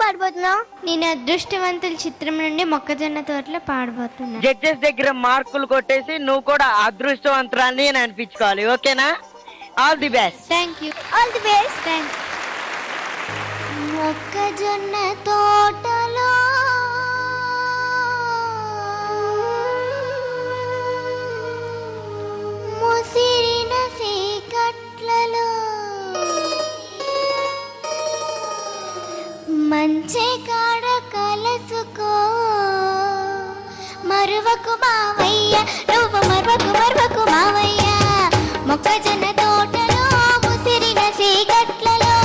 పాడబోతున్నావు? నేను అదృష్టవంతుల చిత్రం నుండి మొక్కజొన్న తోటలో పాడబోతున్నా. జడ్జెస్ దగ్గర మార్కులు కొట్టేసి నువ్వు కూడా అదృష్టవంతురాన్ని అని అనిపించుకోవాలి. ఓకేనా? All the best. Thank you. All the best. Thank you. మొక్కజొన్న తోటలో ముసిరిన సీకట్లలో మంచి కాడ కలసుకో మరువకు మావయ్య, నువ్వు మరువకు మావయ్య. మొక్కజొన్న తోటలో ముసిరిన సీకట్లలో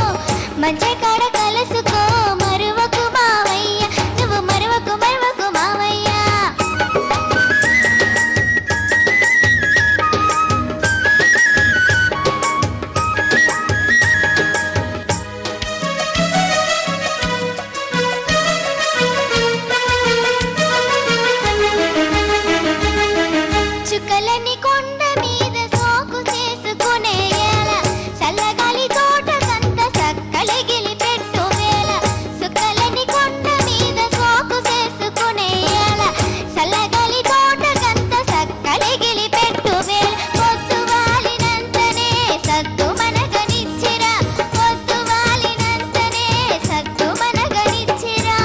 మంచి కాడ కలసుకో మరువకు మావయ్య, నువ్వు మరువకు మావయ్య. చుక్కలని కొండ మీద సోకు చేసుకునే వేళ చల్లగాలి తోటకంత సక్కలిగిలి పెట్టు వేళ. చుక్కలని కొండ మీద సోకు చేసుకునే వేళ చల్లగాలి తోటకంత సక్కలిగిలి పెట్టు వేళ. పొద్దు వాలినంతనే సద్దు మనగనిచ్చిరా, పొద్దు వాలినంతనే సద్దు మనగనిచ్చిరా.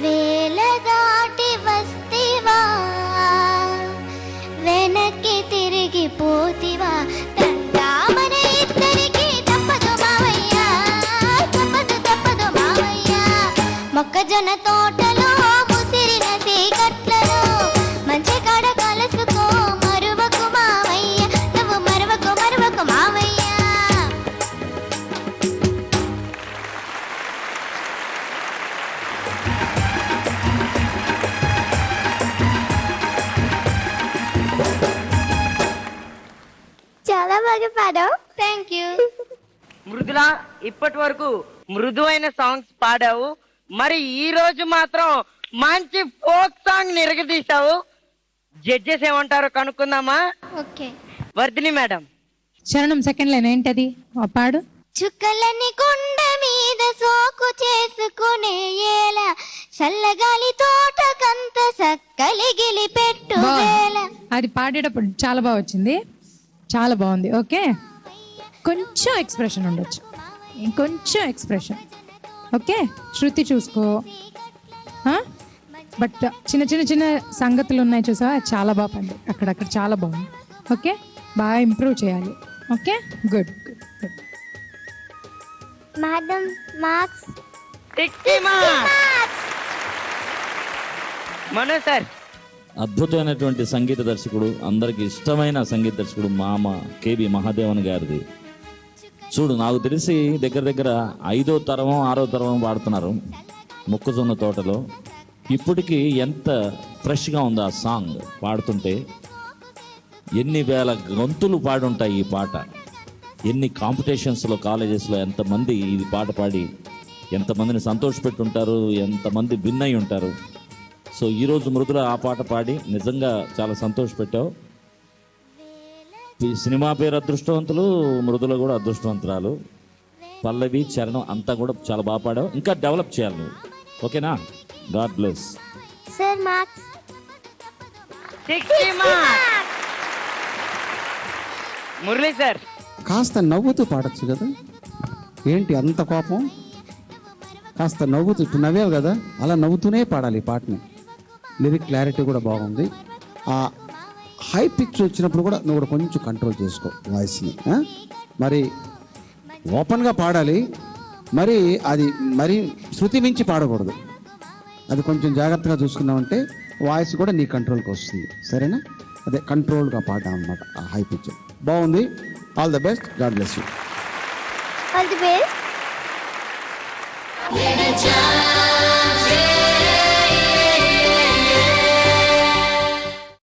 వేల దాటి వస్తివా వెనక్కి తిరిగి పోతివా, తంటామన ఇద్దరికి తప్పదు మావయ్య, తప్పదు మావయ్య. మొక్కజొన్న తోటలో ముసిరిన సీకట్లలో మంచి కాడ కలుసుకో మరువకు మావయ్య, నువ్వు మరువకు మావయ్య. చాలా బాగా పాడావు. Thank you. మృదుల, ఇప్పటి వరకు మృదువైన సాంగ్స్ పాడావు. మరి ఈ రోజు మాత్రం మంచి ఫోక్ సాంగ్ నిరగదీశావు. జడ్జెస్ ఏమంటారో కనుక్కుందామా? ఓకే. వర్ధిని మేడం. చరణం సెకండ్ లైన్ ఏంటది? పాడు. చుక్కలని కొండ మీద సోకు చేసుకునే ఏల చల్లగాలి తోటకంత సక్కలిగిలి పెట్టు వేళ. అది పాడేటప్పుడు చాలా బాగా వచ్చింది, చాలా బాగుంది. ఓకే, కొంచెం ఎక్స్ప్రెషన్ ఉండొచ్చు, ఇంకొంచెం ఎక్స్ప్రెషన్. ఓకే, శృతి చూసుకో. బట్ చిన్న చిన్న చిన్న సంగతులు ఉన్నాయి చూసావా, చాలా బాగా పండి అక్కడక్కడ చాలా బాగుంది. ఓకే, బాగా ఇంప్రూవ్ చేయాలి. Okay, good good good. Madam marks. Mano sir. అద్భుతమైనటువంటి సంగీత దర్శకుడు, అందరికి ఇష్టమైన సంగీత దర్శకుడు మామ కేబి మహాదేవన్ గారిది. చూడు, నాకు తెలిసి దగ్గర దగ్గర 5వ తరం 6వ తరం పాడుతున్నారు మొక్కజొన్న తోటలో. ఇప్పటికీ ఎంత ఫ్రెష్గా ఉందో ఆ సాంగ్ పాడుతుంటే. ఎన్ని వేల గొంతులు పాడుంటాయి ఈ పాట. ఎన్ని కాంపిటీషన్స్లో కాలేజెస్లో ఎంతమంది ఈ పాట పాడి ఎంతమందిని సంతోషపెట్టుంటారు, ఎంతమంది విన్ అయి ఉంటారు. సో ఈరోజు మృదుల ఆ పాట పాడి నిజంగా చాలా సంతోషపెట్టావు. ఈ సినిమా పేరు అదృష్టవంతులు, మృదుల కూడా అదృష్టవంతురాలు. పల్లవి, చరణం అంతా కూడా చాలా బాగా పాడావు. ఇంకా డెవలప్ చేయాలి నువ్వు. ఓకేనా? God bless. Sir marks. Murali sir. కాస్త నవ్వుతూ పాడచ్చు కదా, ఏంటి అంత కోపం? కాస్త నవ్వుతూ, ఇప్పుడు నవ్వావు కదా, అలా నవ్వుతూనే పాడాలి ఈ పాటని. లిరిక్ క్లారిటీ కూడా బాగుంది. ఆ హై పిచ్ వచ్చినప్పుడు కూడా నువ్వు కూడా కొంచెం కంట్రోల్ చేసుకో వాయిస్ని. మరి ఓపెన్గా పాడాలి, మరి అది మరి శృతి మించి పాడకూడదు. అది కొంచెం జాగ్రత్తగా చూసుకున్నామంటే వాయిస్ కూడా నీ కంట్రోల్కి వస్తుంది. సరేనా? అదే కంట్రోల్గా పాడడం అనమాట. ఆ హై పిచ్ బాగుంది. All the best. God bless you. All the best.